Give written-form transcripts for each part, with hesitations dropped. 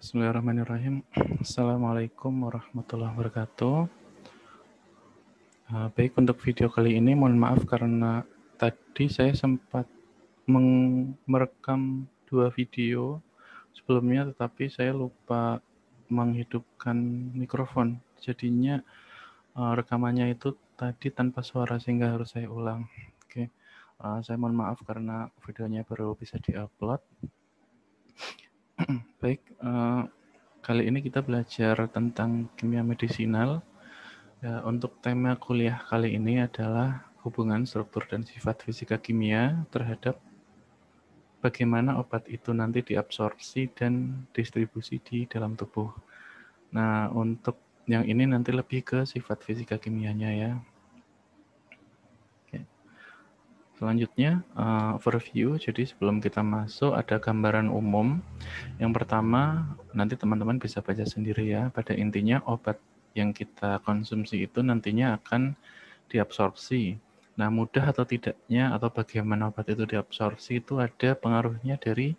Bismillahirrahmanirrahim. Assalamualaikum warahmatullahi wabarakatuh. Baik, untuk video kali ini mohon maaf karena tadi saya sempat merekam 2 video sebelumnya, tetapi saya lupa menghidupkan mikrofon. Jadinya rekamannya itu tadi tanpa suara sehingga harus saya ulang. Oke, saya mohon maaf karena videonya baru bisa diupload. Baik, kali ini kita belajar tentang kimia medisinal. Ya, untuk tema kuliah kali ini adalah hubungan struktur dan sifat fisika kimia terhadap bagaimana obat itu nanti diabsorpsi dan distribusi di dalam tubuh. Nah, untuk yang ini nanti lebih ke sifat fisika kimianya ya. Oke. Selanjutnya, overview. Jadi sebelum kita masuk ada gambaran umum. Yang pertama, nanti teman-teman bisa baca sendiri ya. Pada intinya obat yang kita konsumsi itu nantinya akan diabsorpsi. Nah, mudah atau tidaknya atau bagaimana obat itu diabsorpsi itu ada pengaruhnya dari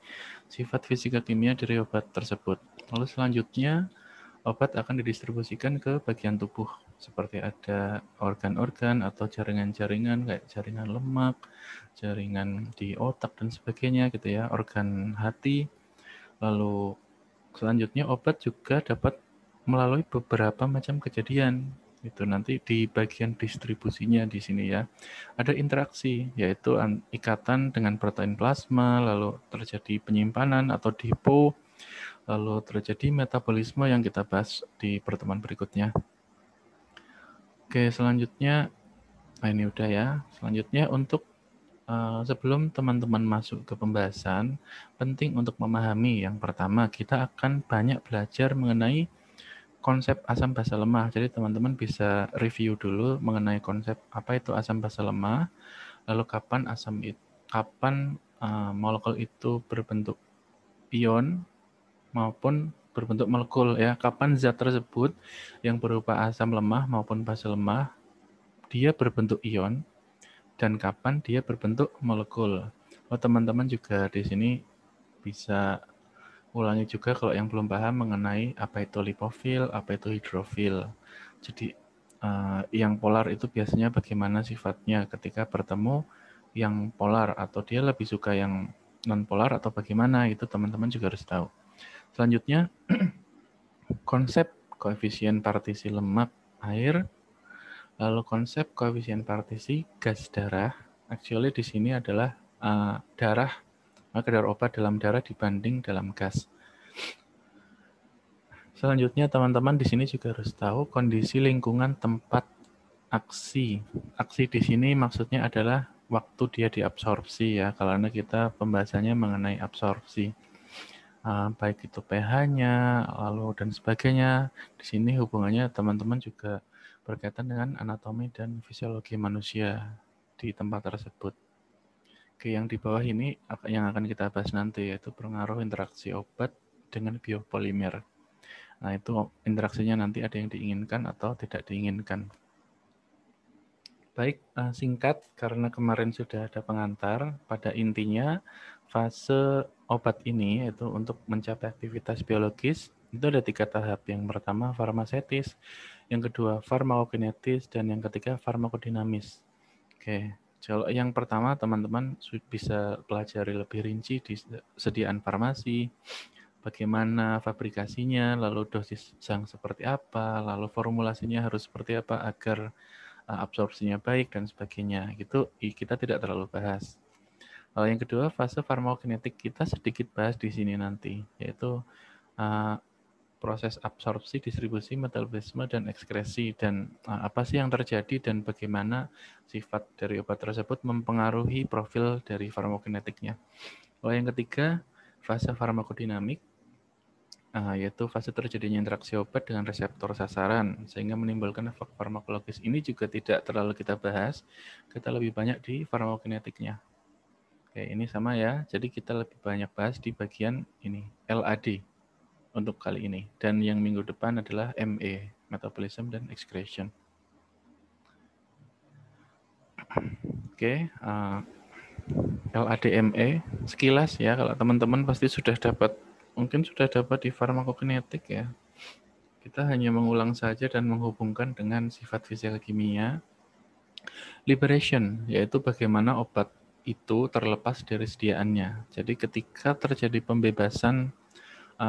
sifat fisika kimia dari obat tersebut. Lalu selanjutnya, obat akan didistribusikan ke bagian tubuh, seperti ada organ-organ atau jaringan-jaringan kayak jaringan lemak, jaringan di otak dan sebagainya gitu ya, organ hati. Lalu selanjutnya obat juga dapat melalui beberapa macam kejadian. Itu nanti di bagian distribusinya di sini ya. Ada interaksi, yaitu ikatan dengan protein plasma, lalu terjadi penyimpanan atau depo, lalu terjadi metabolisme yang kita bahas di pertemuan berikutnya. Oke, selanjutnya, ini udah ya. Selanjutnya untuk sebelum teman-teman masuk ke pembahasan, penting untuk memahami yang pertama, kita akan banyak belajar mengenai konsep asam basa lemah. Jadi teman-teman bisa review dulu mengenai konsep apa itu asam basa lemah, lalu kapan molekul itu berbentuk ion maupun berbentuk molekul ya. Kapan zat tersebut yang berupa asam lemah maupun basa lemah dia berbentuk ion dan kapan dia berbentuk molekul. Teman-teman juga di sini bisa ulangi juga kalau yang belum paham mengenai apa itu lipofil, apa itu hidrofil. Jadi yang polar itu biasanya bagaimana sifatnya ketika bertemu yang polar atau dia lebih suka yang non polar atau bagaimana, itu teman-teman juga harus tahu. Selanjutnya konsep koefisien partisi lemak air, lalu konsep koefisien partisi gas darah. Actually di sini adalah darah, kadar obat dalam darah dibanding dalam gas. Selanjutnya teman-teman di sini juga harus tahu kondisi lingkungan tempat aksi. Aksi di sini maksudnya adalah waktu dia diabsorpsi ya, karena kita pembahasannya mengenai absorpsi. Baik itu pH-nya, lalu dan sebagainya. Di sini hubungannya teman-teman juga berkaitan dengan anatomi dan fisiologi manusia di tempat tersebut. Oke, yang di bawah ini yang akan kita bahas nanti yaitu pengaruh interaksi obat dengan biopolimer. Nah, itu interaksinya nanti ada yang diinginkan atau tidak diinginkan. Baik, singkat karena kemarin sudah ada pengantar. Pada intinya, fase obat ini yaitu untuk mencapai aktivitas biologis, itu ada 3 tahap. Yang pertama farmasetis, yang kedua farmakokinetis, dan yang ketiga farmakodinamis. Oke, kalau yang pertama teman-teman bisa pelajari lebih rinci di sediaan farmasi, bagaimana fabrikasinya, lalu dosis yang seperti apa, lalu formulasinya harus seperti apa agar absorpsinya baik dan sebagainya. Gitu kita tidak terlalu bahas. Yang kedua, fase farmakokinetik kita sedikit bahas di sini nanti, yaitu proses absorpsi, distribusi, metabolisme, dan ekskresi, dan apa sih yang terjadi dan bagaimana sifat dari obat tersebut mempengaruhi profil dari farmakokinetiknya. Yang ketiga, fase farmakodinamik, yaitu fase terjadinya interaksi obat dengan reseptor sasaran, sehingga menimbulkan efek farmakologis. Ini juga tidak terlalu kita bahas, kita lebih banyak di farmakokinetiknya. Oke, ini sama ya, jadi kita lebih banyak bahas di bagian ini, LAD untuk kali ini. Dan yang minggu depan adalah ME, Metabolism dan Excretion. Oke, LADME sekilas ya, kalau teman-teman pasti sudah dapat mungkin sudah dapat di farmakokinetik ya. Kita hanya mengulang saja dan menghubungkan dengan sifat fisika kimia. Liberation, yaitu bagaimana obat itu terlepas dari sediaannya. Jadi ketika terjadi pembebasan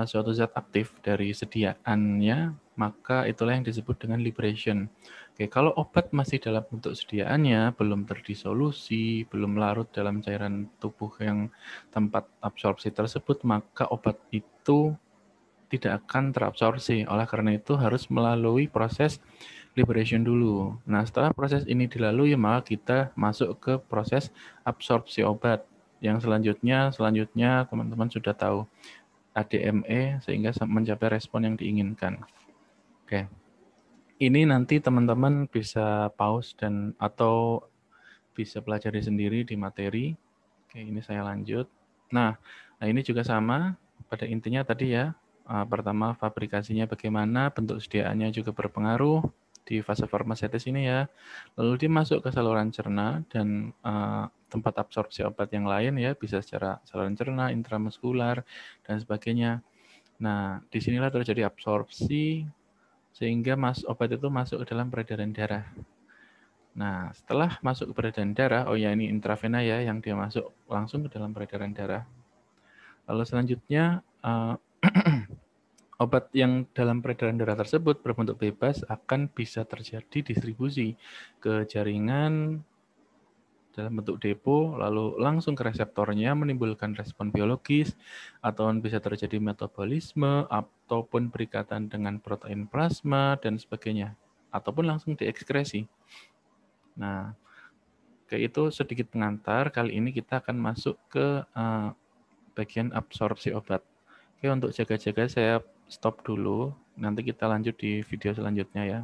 suatu zat aktif dari sediaannya, maka itulah yang disebut dengan liberation. Oke, kalau obat masih dalam bentuk sediaannya, belum terdisolusi, belum larut dalam cairan tubuh yang tempat absorpsi tersebut, maka obat itu tidak akan terabsorpsi. Oleh karena itu harus melalui proses liberation dulu. Nah, setelah proses ini dilalui, maka kita masuk ke proses absorpsi obat. Yang selanjutnya teman-teman sudah tahu ADME sehingga mencapai respon yang diinginkan. Oke. Ini nanti teman-teman bisa pause dan atau bisa pelajari sendiri di materi. Oke, ini saya lanjut. Nah, ini juga sama pada intinya tadi ya. Pertama, fabrikasinya bagaimana, bentuk sediaannya juga berpengaruh di fase farmasetis ini ya. Lalu dia masuk ke saluran cerna dan tempat absorpsi obat yang lain ya, bisa secara saluran cerna, intramuskular, dan sebagainya. Nah, disinilah terjadi absorpsi sehingga obat itu masuk ke dalam peredaran darah. Nah, setelah masuk ke peredaran darah, oh ya ini intravena ya, yang dia masuk langsung ke dalam peredaran darah. Lalu selanjutnya, obat yang dalam peredaran darah tersebut berbentuk bebas akan bisa terjadi distribusi ke jaringan dalam bentuk depo, lalu langsung ke reseptornya menimbulkan respon biologis, atau bisa terjadi metabolisme, ataupun berikatan dengan protein plasma, dan sebagainya. Ataupun langsung diekskresi. Nah, itu sedikit pengantar, kali ini kita akan masuk ke bagian absorpsi obat. Oke, untuk jaga-jaga saya stop dulu, nanti kita lanjut di video selanjutnya ya.